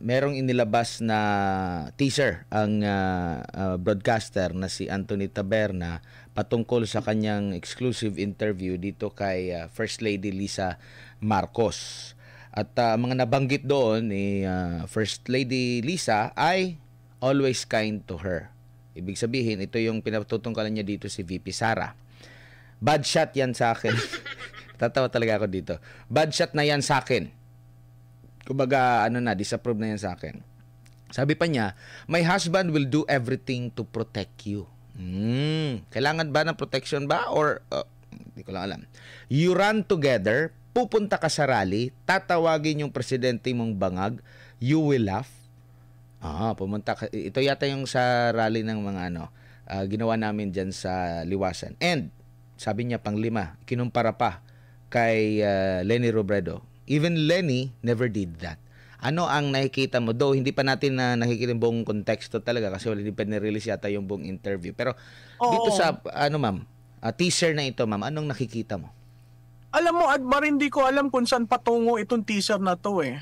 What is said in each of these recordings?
merong inilabas na teaser ang broadcaster na si Anthony Taberna patungkol sa kanyang exclusive interview dito kay First Lady Lisa Marcos. At mga nabanggit doon ni First Lady Lisa ay always kind to her. Ibig sabihin, ito yung pinatutungkalan niya dito si VP Sara. Bad shot yan sa akin. Tatawa talaga ako dito. Bad shot na yan sa akin. Kumbaga, disapprove na yan sa akin. Sabi pa niya, my husband will do everything to protect you. Kailangan ba ng protection ba? Or, hindi ko lang alam. You run together, pupunta ka sa rally, tatawagin yung presidente mong bangag, you will laugh. Pumunta ka. Ito yata yung sa rally ng mga ginawa namin dyan sa Liwasan. And, sabi niya pang-5, kinumpara pa kay Leni Robredo. Even Leni never did that. Ano ang nakikita mo? Though hindi pa natin nakikita yung buong konteksto talaga kasi hindi pa nirelease yata yung buong interview. Pero dito sa, ma'am, teaser na ito, ma'am, anong nakikita mo? Alam mo, Admar, hindi ko alam kung saan patungo itong teaser na to eh.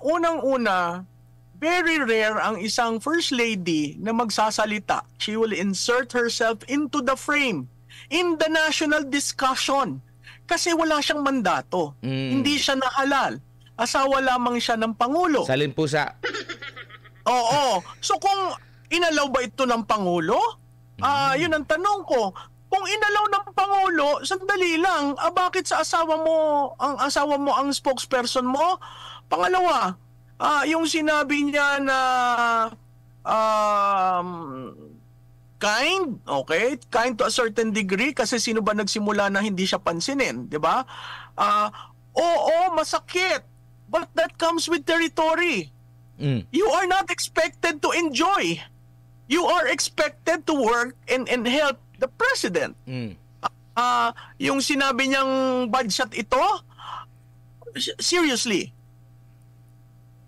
Unang-una, very rare ang isang first lady na magsasalita. She will insert herself into the frame, in the national discussion. Kasi wala siyang mandato. Hindi siya nahalal. Asawa lamang siya ng Pangulo. Salin pusa. Oo. So kung inalaw ba ito ng Pangulo? Yun ang tanong ko. Kung inalaw ng Pangulo, sandali lang, bakit sa asawa mo ang spokesperson mo? Pangalawa, yung sinabi niya na kind, okay? Kind to a certain degree kasi sino ba nagsimula na hindi siya pansinin, di ba? Oo, masakit. But that comes with territory. You are not expected to enjoy. You are expected to work and help the president. Yung sinabi niyang bad shot ito, seriously,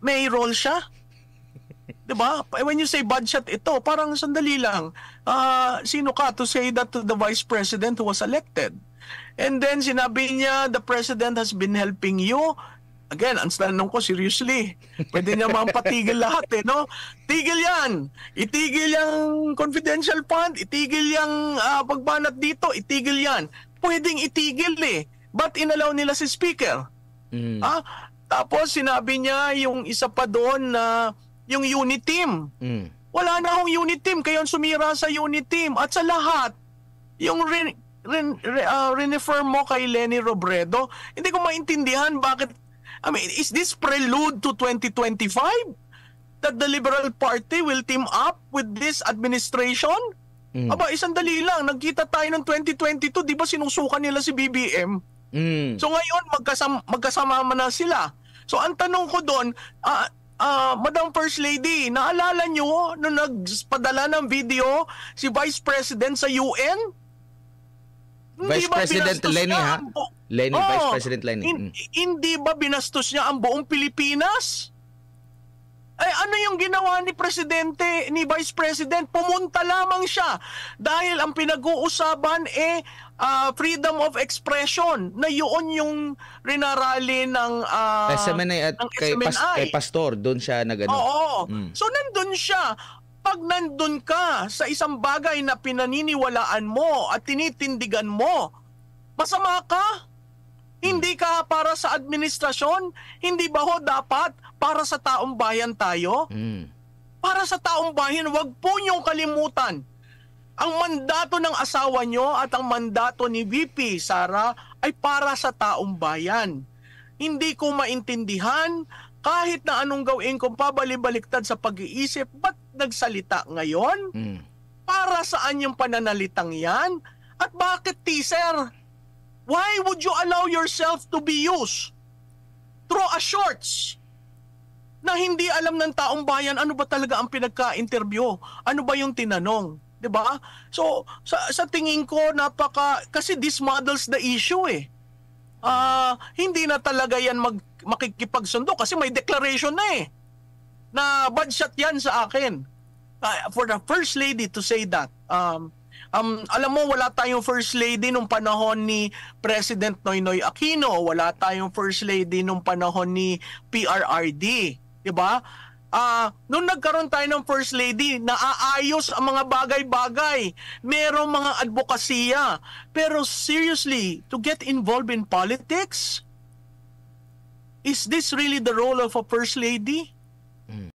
may role siya? Diba? When you say bad shot ito, parang sandali lang. Sino ka to say that to the vice president who was elected? And then sinabi niya, the president has been helping you. Again, ang tanong ko, seriously, pwede niya mapatigil lahat eh, no? Tigil yan. Itigil yung confidential fund, itigil yung pagbanat dito, itigil yan. Pwedeng itigil eh. Ba't inalaw nila si speaker? Tapos sinabi niya yung isa pa doon na yung unit team. Wala na akong unit team, kaya sumira sa unit team. At sa lahat, yung refer mo kay Leni Robredo, hindi ko maintindihan bakit. I mean, is this prelude to 2025? That the Liberal Party will team up with this administration? Aba, isang dali lang. Nagkita tayo ng 2022, di ba sinusukan nila si BBM? So ngayon, magkasama na sila. So ang tanong ko doon, Madam First Lady, naalala nyo nung nagpadala ng video si Vice President sa UN? Vice President Leni, ha? Leni, Vice President Leni. Hindi ba binastos niya ang buong Pilipinas? Ay, ano yung ginawa ni Presidente, ni Vice President? Pumunta lamang siya dahil ang pinag-uusapan freedom of expression na yun yung rinarali ng SMNI at kay Pastor, doon siya nag-ano. Oo. So nandun siya. Pag nandun ka sa isang bagay na pinaniniwalaan mo at tinitindigan mo, masama ka? Hindi ka para sa administrasyon? Hindi ba ho dapat para sa taong bayan tayo? Para sa taong bayan, wag po niyong kalimutan. Ang mandato ng asawa niyo at ang mandato ni VP Sara ay para sa taong bayan. Hindi ko maintindihan kahit na anong gawin kung pabalik-baliktad sa pag-iisip, ba't nagsalita ngayon? Para saan yung pananalitang yan? At bakit teaser? Why would you allow yourself to be used through a shorts na hindi alam ng taong bayan ano ba talaga ang pinagka-interview? Ano ba yung tinanong? 'Di ba? So sa tingin ko kasi this models the issue eh. Hindi na talaga yan makikipagsundo kasi may declaration na eh. Na bad shot yan sa akin. For the First Lady to say that, Alam mo, wala tayong First Lady nung panahon ni President Noynoy Aquino. Wala tayong First Lady nung panahon ni PRRD. Diba? Nung nagkaroon tayo ng First Lady, naaayos ang mga bagay-bagay. Merong mga advokasya. Pero seriously, to get involved in politics, is this really the role of a First Lady?